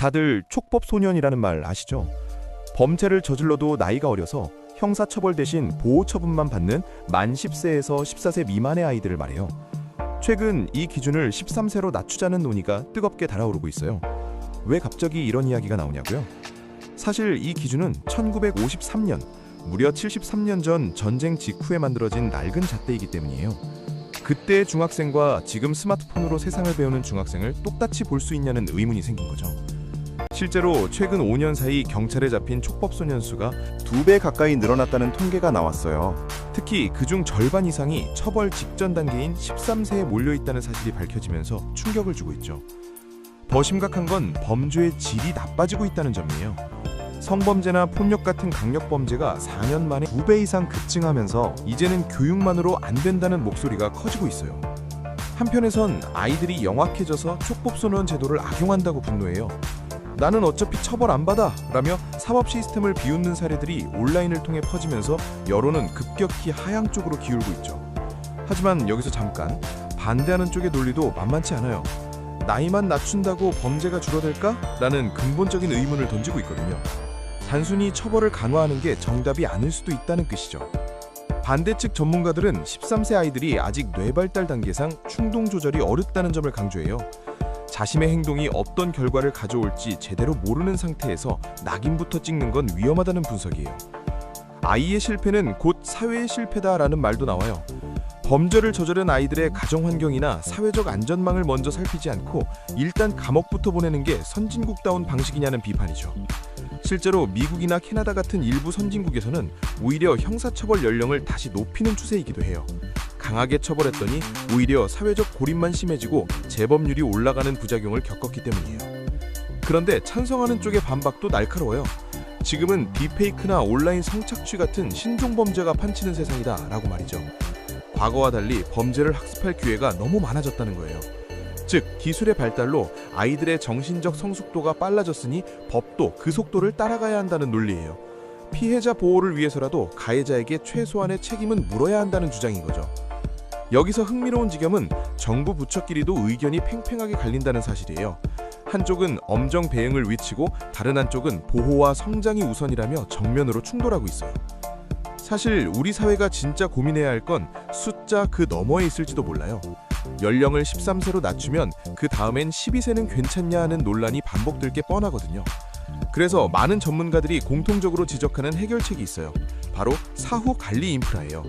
다들 촉법소년이라는 말 아시죠? 범죄를 저질러도 나이가 어려서 형사처벌 대신 보호처분만 받는 만 10세에서 14세 미만의 아이들을 말해요. 최근 이 기준을 13세로 낮추자는 논의가 뜨겁게 달아오르고 있어요. 왜 갑자기 이런 이야기가 나오냐고요? 사실 이 기준은 1953년, 무려 73년 전 전쟁 직후에 만들어진 낡은 잣대이기 때문이에요. 그때의 중학생과 지금 스마트폰으로 세상을 배우는 중학생을 똑같이 볼 수 있냐는 의문이 생긴 거죠. 실제로 최근 5년 사이 경찰에 잡힌 촉법소년 수가 2배 가까이 늘어났다는 통계가 나왔어요. 특히 그중 절반 이상이 처벌 직전 단계인 13세에 몰려있다는 사실이 밝혀지면서 충격을 주고 있죠. 더 심각한 건 범죄의 질이 나빠지고 있다는 점이에요. 성범죄나 폭력 같은 강력범죄가 4년 만에 2배 이상 급증하면서 이제는 교육만으로 안 된다는 목소리가 커지고 있어요. 한편에선 아이들이 영악해져서 촉법소년 제도를 악용한다고 분노해요. 나는 어차피 처벌 안 받아 라며 사법 시스템을 비웃는 사례들이 온라인을 통해 퍼지면서 여론은 급격히 하향 쪽으로 기울고 있죠. 하지만 여기서 잠깐, 반대하는 쪽의 논리도 만만치 않아요. 나이만 낮춘다고 범죄가 줄어들까? 라는 근본적인 의문을 던지고 있거든요. 단순히 처벌을 간화하는 게 정답이 아닐 수도 있다는 뜻이죠. 반대 측 전문가들은 13세 아이들이 아직 뇌발달 단계상 충동 조절이 어렵다는 점을 강조해요. 자신의 행동이 어떤 결과를 가져올지 제대로 모르는 상태에서 낙인부터 찍는 건 위험하다는 분석이에요. 아이의 실패는 곧 사회의 실패다라는 말도 나와요. 범죄를 저지른 아이들의 가정 환경이나 사회적 안전망을 먼저 살피지 않고 일단 감옥부터 보내는 게 선진국다운 방식이냐는 비판이죠. 실제로 미국이나 캐나다 같은 일부 선진국에서는 오히려 형사처벌 연령을 다시 높이는 추세이기도 해요. 강하게 처벌했더니 오히려 사회적 고립만 심해지고 재범률이 올라가는 부작용을 겪었기 때문이에요. 그런데 찬성하는 쪽의 반박도 날카로워요. 지금은 딥페이크나 온라인 성착취 같은 신종범죄가 판치는 세상이다 라고 말이죠. 과거와 달리 범죄를 학습할 기회가 너무 많아졌다는 거예요. 즉, 기술의 발달로 아이들의 정신적 성숙도가 빨라졌으니 법도 그 속도를 따라가야 한다는 논리예요. 피해자 보호를 위해서라도 가해자에게 최소한의 책임은 물어야 한다는 주장인 거죠. 여기서 흥미로운 지점은 정부 부처끼리도 의견이 팽팽하게 갈린다는 사실이에요. 한쪽은 엄정 배응을 외치고 다른 한쪽은 보호와 성장이 우선이라며 정면으로 충돌하고 있어요. 사실 우리 사회가 진짜 고민해야 할 건 숫자 그 너머에 있을지도 몰라요. 연령을 13세로 낮추면 그 다음엔 12세는 괜찮냐 하는 논란이 반복될 게 뻔하거든요. 그래서 많은 전문가들이 공통적으로 지적하는 해결책이 있어요. 바로 사후 관리 인프라예요.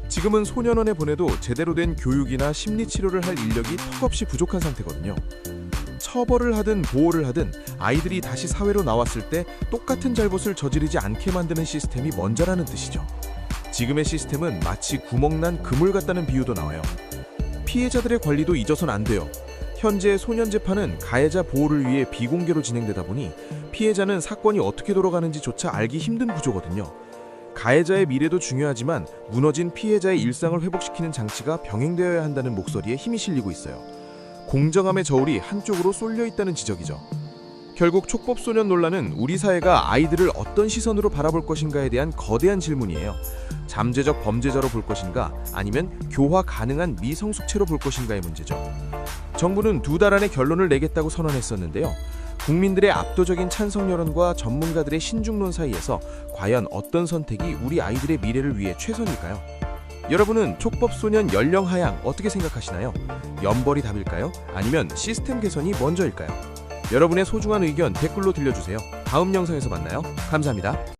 지금은 소년원에 보내도 제대로 된 교육이나 심리치료를 할 인력이 턱없이 부족한 상태거든요. 처벌을 하든 보호를 하든 아이들이 다시 사회로 나왔을 때 똑같은 잘못을 저지르지 않게 만드는 시스템이 먼저라는 뜻이죠. 지금의 시스템은 마치 구멍난 그물 같다는 비유도 나와요. 피해자들의 권리도 잊어선 안 돼요. 현재 소년 재판은 가해자 보호를 위해 비공개로 진행되다 보니 피해자는 사건이 어떻게 돌아가는지조차 알기 힘든 구조거든요. 가해자의 미래도 중요하지만 무너진 피해자의 일상을 회복시키는 장치가 병행되어야 한다는 목소리에 힘이 실리고 있어요. 공정함의 저울이 한쪽으로 쏠려 있다는 지적이죠. 결국 촉법소년 논란은 우리 사회가 아이들을 어떤 시선으로 바라볼 것인가에 대한 거대한 질문이에요. 잠재적 범죄자로 볼 것인가 아니면 교화 가능한 미성숙체로 볼 것인가의 문제죠. 정부는 2달 안에 결론을 내겠다고 선언했었는데요. 국민들의 압도적인 찬성 여론과 전문가들의 신중론 사이에서 과연 어떤 선택이 우리 아이들의 미래를 위해 최선일까요? 여러분은 촉법소년 연령 하향 어떻게 생각하시나요? 연벌이 답일까요? 아니면 시스템 개선이 먼저일까요? 여러분의 소중한 의견 댓글로 들려주세요. 다음 영상에서 만나요. 감사합니다.